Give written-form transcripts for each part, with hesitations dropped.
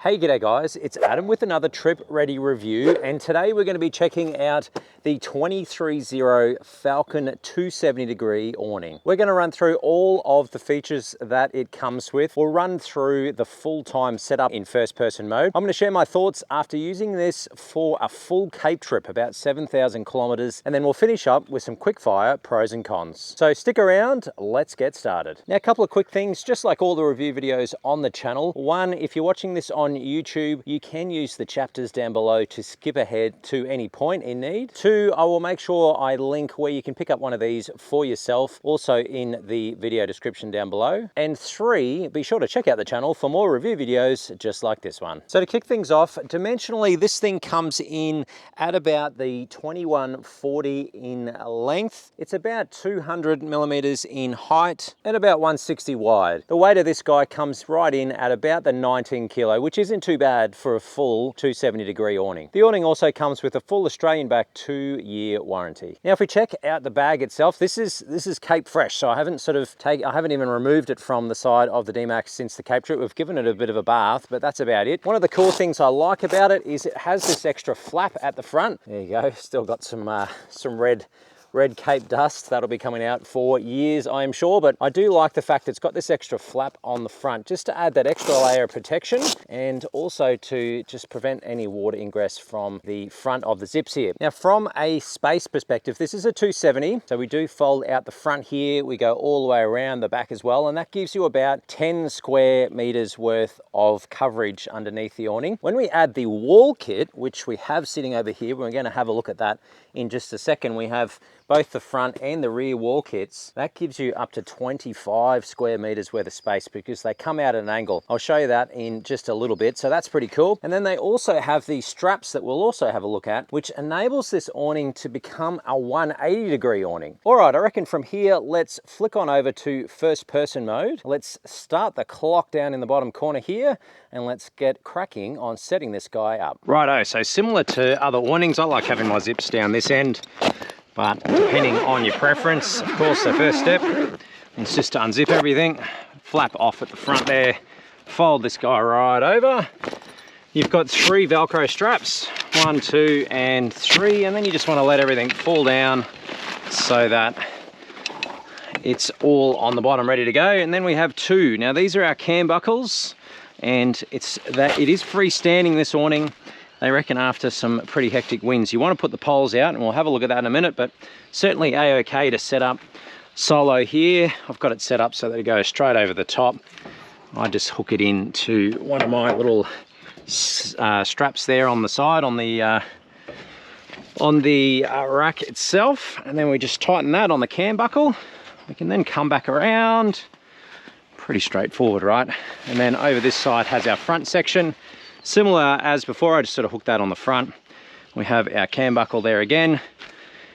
Hey, g'day guys, it's Adam with another Trip Ready review, and today we're going to be checking out the 23Zero FALCON 270 degree awning. We're going to run through all of the features that it comes with. We'll run through the full-time setup in first-person mode. I'm going to share my thoughts after using this for a full Cape trip, about 7,000 kilometers, and then we'll finish up with some quickfire pros and cons. So stick around, let's get started. Now, a couple of quick things, just like all the review videos on the channel. One, if you're watching this on YouTube, you can use the chapters down below to skip ahead to any point in need. Two, I will make sure I link where you can pick up one of these for yourself, also in the video description down below. And three, be sure to check out the channel for more review videos just like this one. So to kick things off, dimensionally, this thing comes in at about the 2140 in length. It's about 200 millimeters in height and about 160 wide. The weight of this guy comes right in at about the 19 kilo, which isn't too bad for a full 270 degree awning. The awning also comes with a full Australian back 2-year warranty. Now, if we check out the bag itself, this is Cape fresh, so I haven't even removed it from the side of the D-Max since the Cape trip. We've given it a bit of a bath, but that's about it. One of the cool things I like about it is it has this extra flap at the front. There you go, still got some red Cape dust that'll be coming out for years, I am sure, but I do like the fact it's got this extra flap on the front just to add that extra layer of protection and also to just prevent any water ingress from the front of the zips here. Now, from a space perspective, this is a 270, so we do fold out the front here, we go all the way around the back as well, and that gives you about 10 square meters worth of coverage underneath the awning. When we add the wall kit, which we have sitting over here, we're going to have a look at that in just a second. We have both the front and the rear wall kits. That gives you up to 25 square meters worth of space because they come out at an angle. I'll show you that in just a little bit, so that's pretty cool. And then they also have these straps that we'll also have a look at, which enables this awning to become a 180 degree awning. All right, I reckon from here, let's flick on over to first person mode. Let's start the clock down in the bottom corner here, and let's get cracking on setting this guy up. Righto, so similar to other awnings, I like having my zips down this end, but depending on your preference, of course, the first step is just to unzip everything, flap off at the front there, fold this guy right over. You've got 3 Velcro straps, 1, 2, and 3, and then you just want to let everything fall down so that it's all on the bottom ready to go. And then we have 2. Now, these are our cam buckles, and it is freestanding, this awning. They reckon after some pretty hectic winds, you want to put the poles out, and we'll have a look at that in a minute, but certainly a-okay to set up solo here. I've got it set up so that it goes straight over the top. I just hook it into one of my little straps there on the side, on the rack itself, and then we just tighten that on the cam buckle. We can then come back around. Pretty straightforward, right? And then over this side has our front section. Similar as before, I just sort of hooked that on the front. We have our cam buckle there again.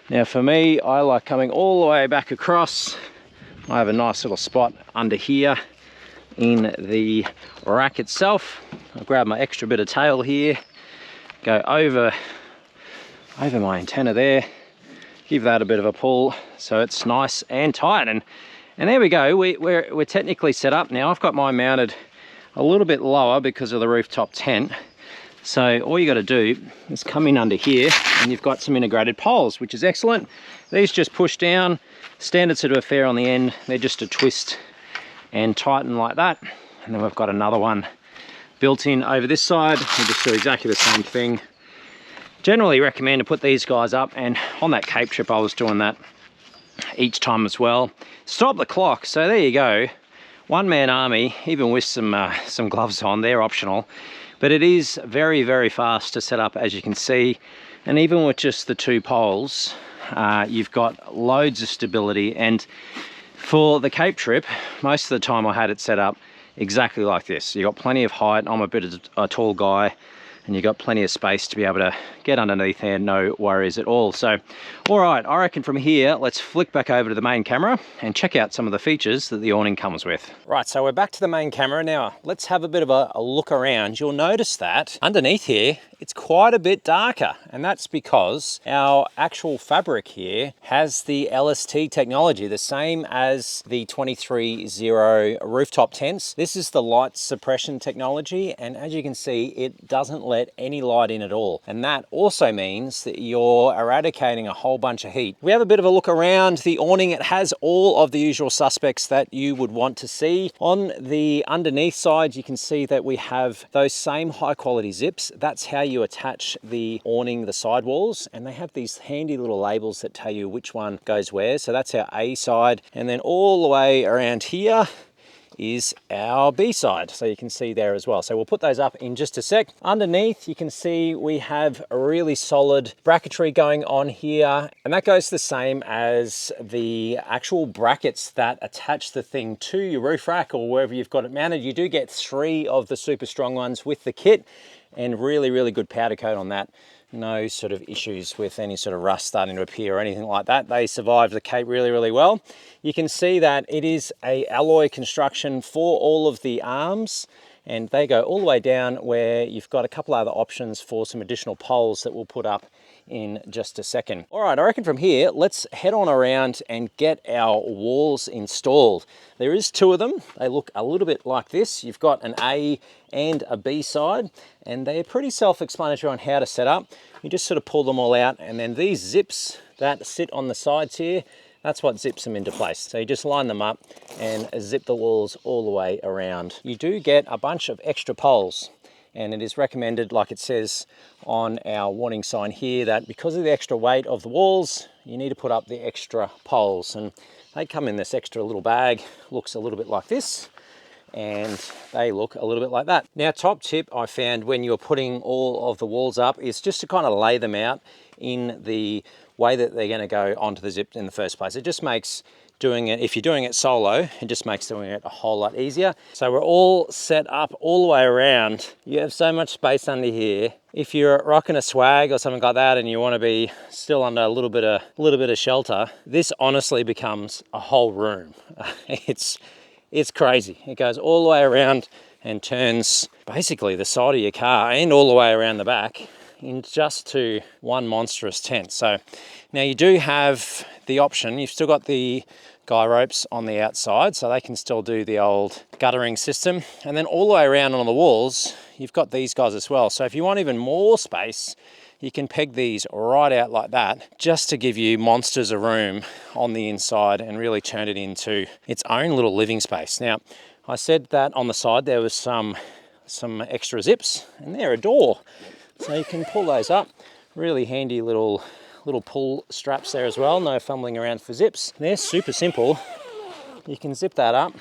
Now for me, I like coming all the way back across. I have a nice little spot under here in the rack itself. I'll grab my extra bit of tail here, go over my antenna there, give that a bit of a pull so it's nice and tight. And there we go, we're technically set up now. I've got mine mounted a little bit lower because of the rooftop tent. So all you got to do is come in under here and you've got some integrated poles, which is excellent. These just push down, standard sort of affair on the end. They're just a twist and tighten like that. And then we've got another one built in over this side. We just do exactly the same thing. Generally recommend to put these guys up, and on that Cape trip I was doing that each time as well. Stop the clock, so there you go. One-man army, even with some gloves on, they're optional. But it is very, very fast to set up, as you can see. And even with just the 2 poles, you've got loads of stability. And for the Cape trip, most of the time I had it set up exactly like this. You've got plenty of height. I'm a bit of a tall guy, and you've got plenty of space to be able to get underneath there, no worries at all. So, all right, I reckon from here, let's flick back over to the main camera and check out some of the features that the awning comes with. Right, so we're back to the main camera now. Let's have a bit of a look around. You'll notice that underneath here, it's quite a bit darker, and that's because our actual fabric here has the LST technology, the same as the 23Zero rooftop tents. This is the light suppression technology, and as you can see, it doesn't let any light in at all. And that also means that you're eradicating a whole bunch of heat. We have a bit of a look around the awning. It has all of the usual suspects that you would want to see. On the underneath side, you can see that we have those same high quality zips. That's how you attach the awning, the sidewalls, and they have these handy little labels that tell you which one goes where. So that's our A side, and then all the way around here is our B side, so you can see there as well. So we'll put those up in just a sec. Underneath, you can see we have a really solid bracketry going on here, and that goes the same as the actual brackets that attach the thing to your roof rack or wherever you've got it mounted. You do get 3 of the super strong ones with the kit, and really good powder coat on that. No sort of issues with any sort of rust starting to appear or anything like that. They survived the cape really well. You can see that it is a alloy construction for all of the arms, and they go all the way down where you've got a couple other options for some additional poles that we'll put up in just a second. All right, I reckon from here, let's head on around and get our walls installed. There is 2 of them. They look a little bit like this. You've got an A and a B side, and they're pretty self-explanatory on how to set up. You just sort of pull them all out, and then these zips that sit on the sides here, that's what zips them into place. So you just line them up and zip the walls all the way around. You do get a bunch of extra poles, and it is recommended, like it says on our warning sign here, that because of the extra weight of the walls, you need to put up the extra poles, and they come in this extra little bag. Looks a little bit like this, and they look a little bit like that. Now, top tip I found when you're putting all of the walls up is just to kind of lay them out in the way that they're going to go onto the zip in the first place. It just makes doing it, if you're doing it solo, it just makes doing it a whole lot easier. So we're all set up all the way around. You have so much space under here. If you're rocking a swag or something like that and you want to be still under a little bit of shelter, this honestly becomes a whole room. It's crazy. It goes all the way around and turns basically the side of your car and all the way around the back in just to one monstrous tent. So now you do have the option, you've still got the guy ropes on the outside, so they can still do the old guttering system. And then all the way around on the walls, you've got these guys as well. So if you want even more space, you can peg these right out like that, just to give you monsters of room on the inside and really turn it into its own little living space. Now, I said that on the side there was some extra zips, and they're a door. So you can pull those up. Really handy little pull straps there as well. No fumbling around for zips. They're super simple. You can zip that up,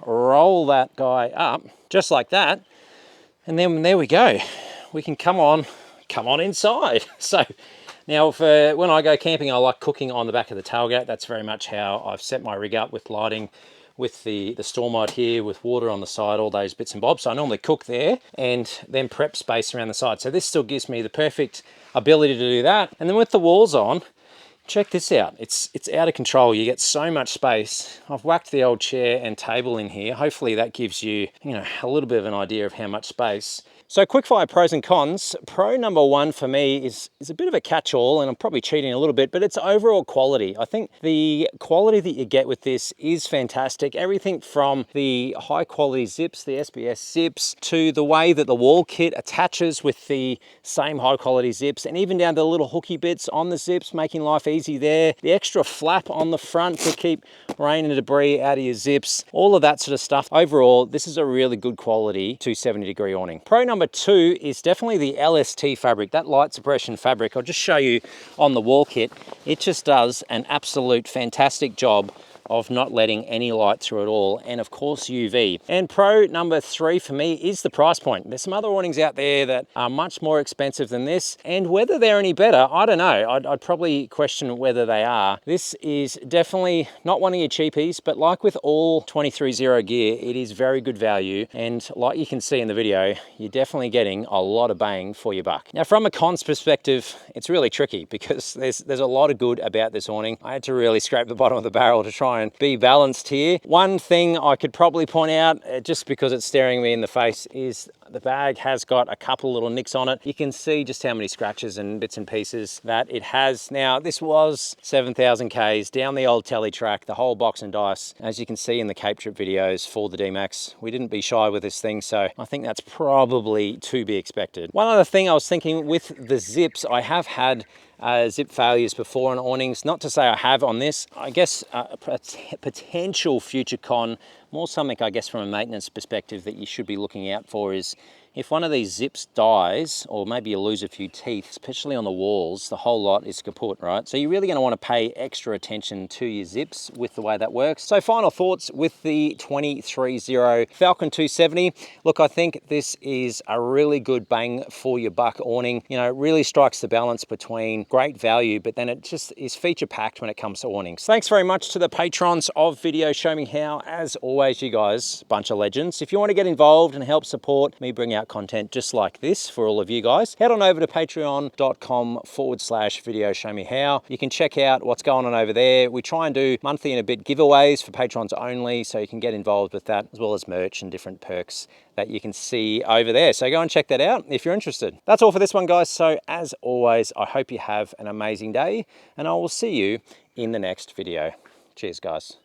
roll that guy up just like that, and then there we go. We can come on inside. So now when I go camping, I like cooking on the back of the tailgate. That's very much how I've set my rig up, with lighting, with the store mod here, with water on the side, all those bits and bobs. So I normally cook there and then prep space around the side. So this still gives me the perfect ability to do that. And then with the walls on, check this out. It's out of control. You get so much space. I've whacked the old chair and table in here. Hopefully that gives you, a little bit of an idea of how much space. So quickfire pros and cons. Pro number 1 for me is a bit of a catch-all, and I'm probably cheating a little bit, but it's overall quality. I think the quality that you get with this is fantastic. Everything from the high quality zips, the SBS zips, to the way that the wall kit attaches with the same high quality zips, and even down to the little hooky bits on the zips, making life easy there. The extra flap on the front to keep rain and debris out of your zips, all of that sort of stuff. Overall, this is a really good quality 270-degree awning. Pro number 2 is definitely the LST fabric, that light suppression fabric. I'll just show you on the wall kit. It just does an absolute fantastic job of not letting any light through at all, and of course UV. And pro number 3 for me is the price point. There's some other awnings out there that are much more expensive than this, and whether they're any better, I don't know. I'd probably question whether they are. This is definitely not one of your cheapies, but like with all 23Zero gear, it is very good value, and like you can see in the video, you're definitely getting a lot of bang for your buck. Now, from a cons perspective, it's really tricky because there's a lot of good about this awning. I had to really scrape the bottom of the barrel to try try and be balanced here. One thing I could probably point out, just because it's staring me in the face, is the bag has got a couple little nicks on it. You can see just how many scratches and bits and pieces that it has. Now, this was 7,000 Ks down the old telly track, the whole box and dice. As you can see in the Cape Trip videos for the D-Max, we didn't be shy with this thing, so I think that's probably to be expected. One other thing I was thinking with the zips, I have had zip failures before on awnings. Not to say I have on this. I guess a potential future con, more something I guess from a maintenance perspective that you should be looking out for, is if one of these zips dies, or maybe you lose a few teeth, especially on the walls, the whole lot is kaput, right? So you're really going to want to pay extra attention to your zips with the way that works. So final thoughts with the 23Zero Falcon 270. Look, I think this is a really good bang for your buck awning. You know, it really strikes the balance between great value, but then it just is feature packed when it comes to awnings. Thanks very much to the patrons of Video Show Me How. As always, you guys, bunch of legends. If you want to get involved and help support me bring out content just like this for all of you guys, head on over to patreon.com/VideoShowMeHow. You can check out what's going on over there. We try and do monthly and a bit giveaways for patrons only, so you can get involved with that, as well as merch and different perks that you can see over there. So go and check that out if you're interested. That's all for this one, guys. So as always, I hope you have an amazing day, and I will see you in the next video. Cheers, guys.